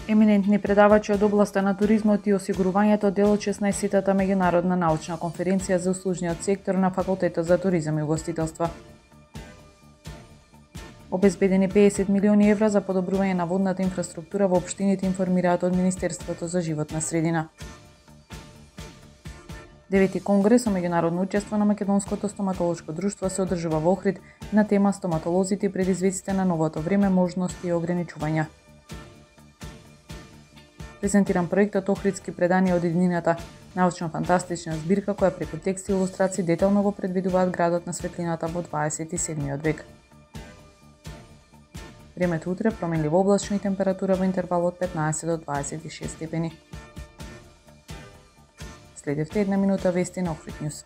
Еминентни предавачи од областа на туризмот и осигурувањето дел од 16-тата меѓународна научна конференција за услужниот сектор на Факултетот за туризам и угостителство. Обезбедени 50 милиони евра за подобрување на водната инфраструктура во општините, информираат од Министерството за животна средина. 9 конгрес со меѓународно учество на Македонското стоматолошко друштво се одржува во Охрид на тема стоматолозите и предизвиците на новото време, можности и ограничувања. Презентиран проектот Охридски предания од иднината, научно-фантастична збирка која преку текст и илустрации детално го предвидуваат градот на светлината во 27 век. Времето утре променливо облачно и температура во интервал од 15 до 26 степени. Следевте една минута вести на Охрид Ньюс.